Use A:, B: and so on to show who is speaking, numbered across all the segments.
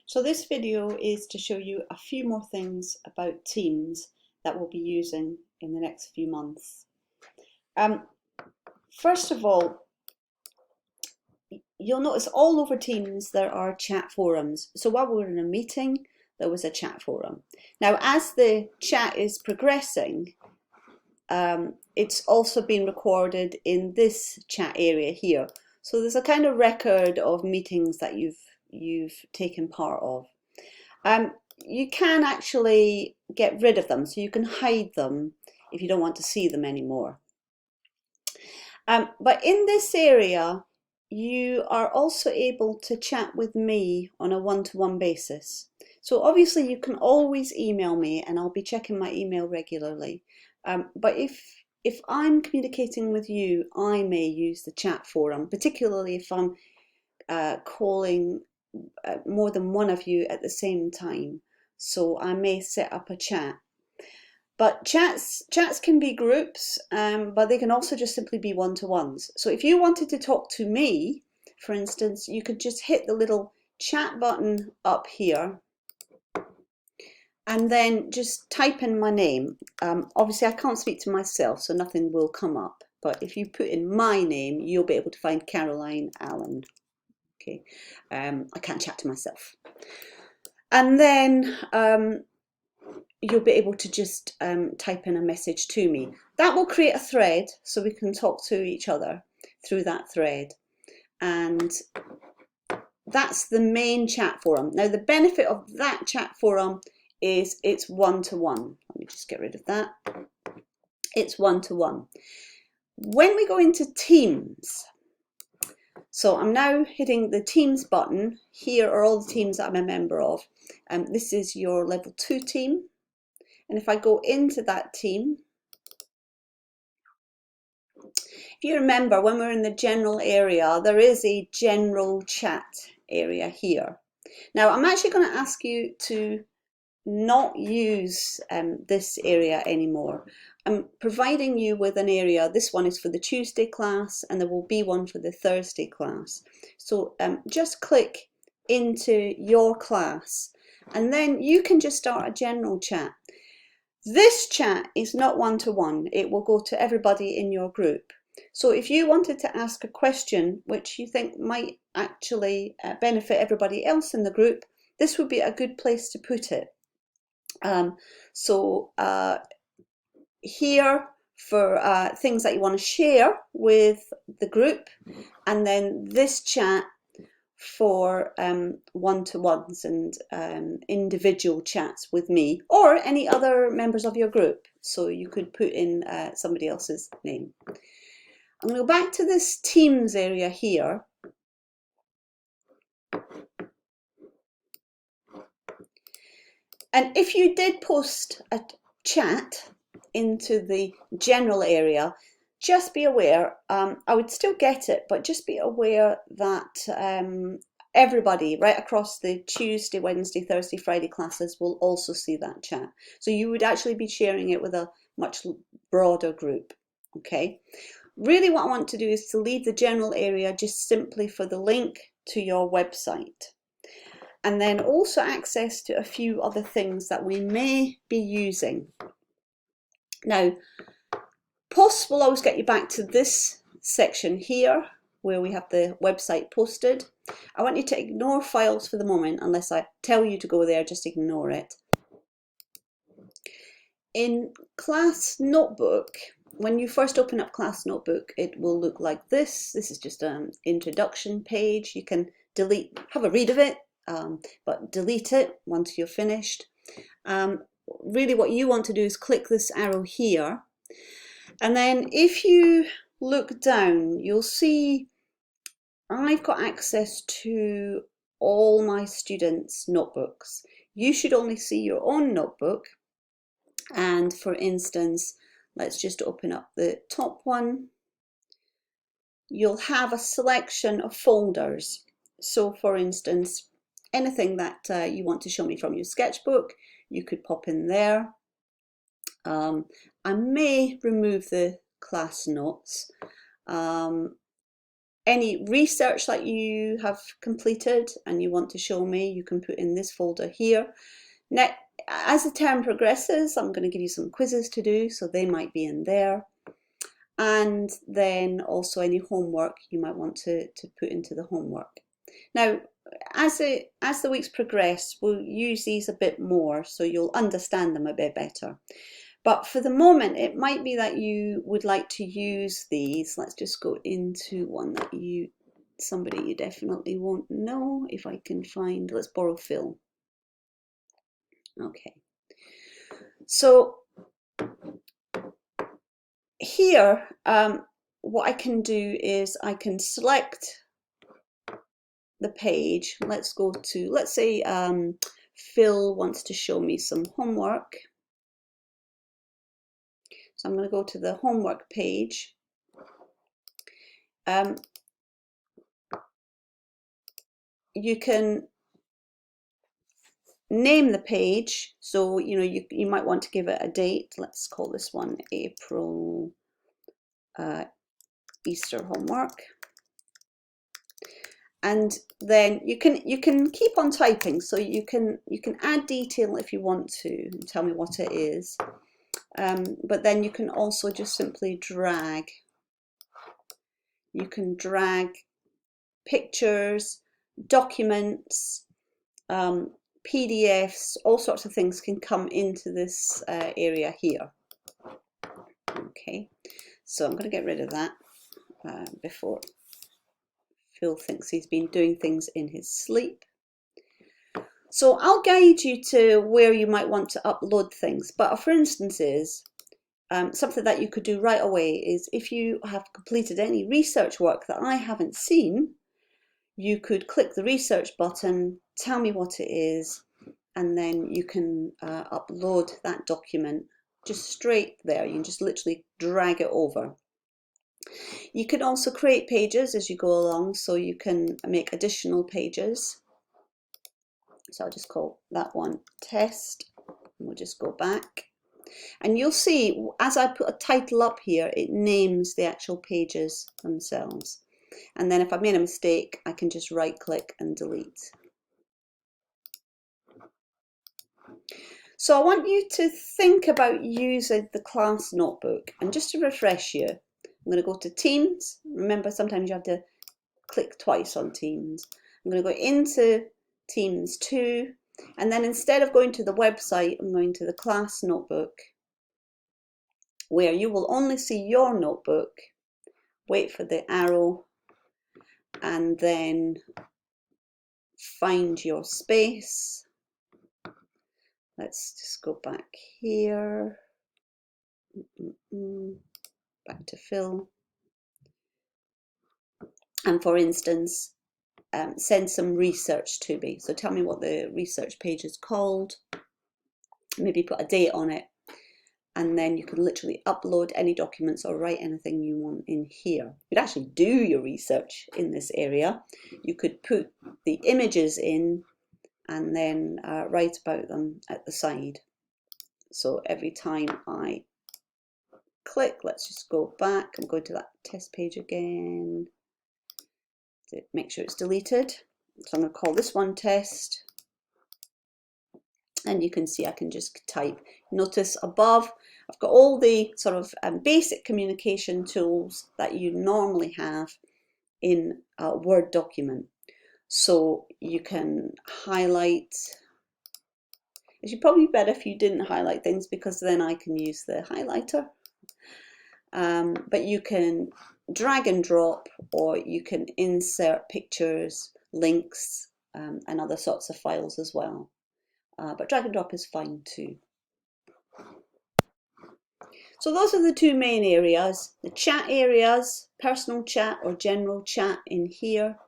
A: So this video is to show you a few more things about Teams that we'll be using in the next few months. First of all, you'll notice all over Teams there are chat forums. So while we were in a meeting, there was a chat forum. Now, as the chat is progressing, it's also been recorded in this chat area here. So there's a kind of record of meetings that you've taken part of. You can actually get rid of them, so you can hide them if you don't want to see them anymore. But in this area, you are also able to chat with me on a one-to-one basis. So obviously you can always email me, and I'll be checking my email regularly. But if I'm communicating with you, I may use the chat forum, particularly if I'm calling more than one of you at the same time. So I may set up a chat. But chats can be groups, but they can also just simply be one-to-ones. So if you wanted to talk to me, for instance, you could just hit the little chat button up here and then just type in my name. Obviously I can't speak to myself, so nothing will come up. But if you put in my name, you'll be able to find Caroline Allen. Okay, I can't chat to myself. And then you'll be able to just type in a message to me. That will create a thread so we can talk to each other through that thread. And that's the main chat forum. Now, the benefit of that chat forum is it's one-to-one. Let me just get rid of that. It's one-to-one. When we go into Teams, so I'm now hitting the Teams button. Here are all the teams that I'm a member of. This is your level 2 team. And if I go into that team, if you remember when we're in the general area, there is a general chat area here. Now I'm actually going to ask you to not use this area anymore. I'm providing you with an area. This one is for the Tuesday class and there will be one for the Thursday class. So just click into your class and then you can just start a general chat. This chat is not one-to-one. It will go to everybody in your group. So if you wanted to ask a question which you think might actually benefit everybody else in the group, this would be a good place to put it. Here for things that you want to share with the group, and then this chat for one-to-ones and individual chats with me or any other members of your group. So you could put in somebody else's name. I'm going to go back to this Teams area here. And if you did post a chat into the general area, just be aware, I would still get it, but just be aware that everybody right across the Tuesday, Wednesday, Thursday, Friday classes will also see that chat. So you would actually be sharing it with a much broader group, okay? Really what I want to do is to leave the general area just simply for the link to your website. And then also access to a few other things that we may be using. Now, posts will always get you back to this section here where we have the website posted. I want you to ignore files for the moment unless I tell you to go there, just ignore it. In Class Notebook, when you first open up Class Notebook, it will look like this. This is just an introduction page. You can delete, have a read of it, but delete it once you're finished. Really what you want to do is click this arrow here, and then if you look down you'll see I've got access to all my students' notebooks. You should only see your own notebook, and for instance, let's just open up the top one. You'll have a selection of folders. So for instance, anything that you want to show me from your sketchbook, you could pop in there. I may remove the class notes. Any research that you have completed and you want to show me, you can put in this folder here. Now, as the term progresses, I'm going to give you some quizzes to do, so they might be in there. And then also any homework you might want to put into the homework. Now, as the weeks progress, we'll use these a bit more, so you'll understand them a bit better. But for the moment, it might be that you would like to use these. Let's just go into one that somebody you definitely won't know. If I can find, let's borrow Phil. Okay. So here, what I can do is I can select the page. Let's go to, let's say Phil wants to show me some homework. So I'm going to go to the homework page. You can name the page, so you might want to give it a date. Let's call this one April Easter homework. And then you can keep on typing, so you can add detail if you want to and tell me what it is. But then you can also just simply drag. You can drag pictures, documents, PDFs, all sorts of things can come into this area here. Okay, so I'm going to get rid of that before Phil thinks he's been doing things in his sleep. So I'll guide you to where you might want to upload things, but for instances, something that you could do right away is if you have completed any research work that I haven't seen, you could click the research button, tell me what it is, and then you can upload that document just straight there. You can just literally drag it over. You can also create pages as you go along, so you can make additional pages. So I'll just call that one test, and we'll just go back. And you'll see, as I put a title up here, it names the actual pages themselves. And then if I've made a mistake, I can just right click and delete. So I want you to think about using the class notebook. And just to refresh you, I'm going to go to Teams. Remember, sometimes you have to click twice on Teams. I'm going to go into Teams 2. And then instead of going to the website, I'm going to the class notebook, where you will only see your notebook. Wait for the arrow and then find your space. Let's just go back here. Back to Phil. And for instance, send some research to me. So tell me what the research page is called. Maybe put a date on it. And then you can literally upload any documents or write anything you want in here. You could actually do your research in this area. You could put the images in and then write about them at the side. So every time I click, let's just go back and go to that test page again to make sure it's deleted. So I'm going to call this one test. And you can see I can just type. Notice above, I've got all the sort of basic communication tools that you normally have in a Word document. So you can highlight. It's probably better if you didn't highlight things, because then I can use the highlighter. But you can drag and drop, or you can insert pictures, links, and other sorts of files as well. But drag and drop is fine too. So those are the two main areas, the chat areas, personal chat or general chat in here,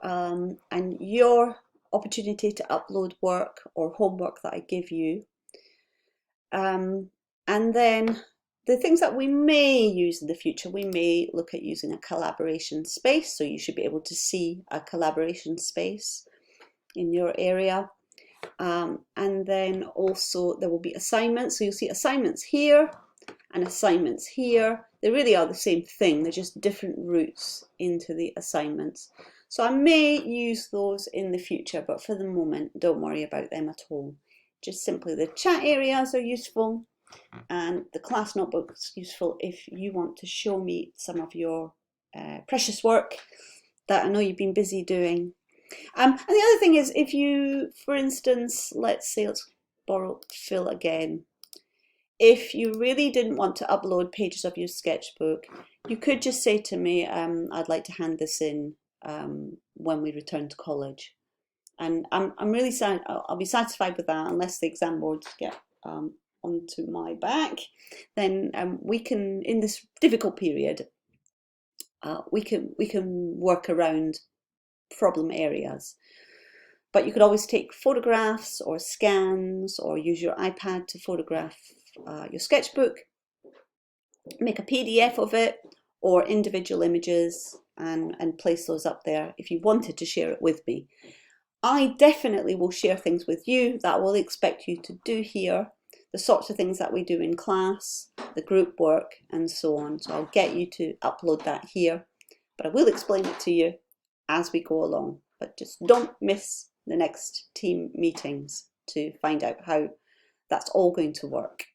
A: and your opportunity to upload work or homework that I give you. And then the things that we may use in the future, we may look at using a collaboration space. So you should be able to see a collaboration space in your area. And then also there will be assignments. So you'll see assignments here and assignments here. They really are the same thing, they're just different routes into the assignments. So I may use those in the future, but for the moment, don't worry about them at all. Just simply the chat areas are useful, and the class notebook's useful if you want to show me some of your precious work that I know you've been busy doing. And the other thing is, if you, for instance, let's borrow Phil again. If you really didn't want to upload pages of your sketchbook, you could just say to me, I'd like to hand this in when we return to college. And I'm really sad, I'll be satisfied with that, unless the exam boards get onto my back. Then we can, in this difficult period, we can work around problem areas. But you could always take photographs or scans, or use your iPad to photograph your sketchbook, make a PDF of it, or individual images, and place those up there if you wanted to share it with me. I definitely will share things with you that I will expect you to do here, the sorts of things that we do in class, the group work, and so on. So I'll get you to upload that here, but I will explain it to you as we go along. But just don't miss the next team meetings to find out how that's all going to work.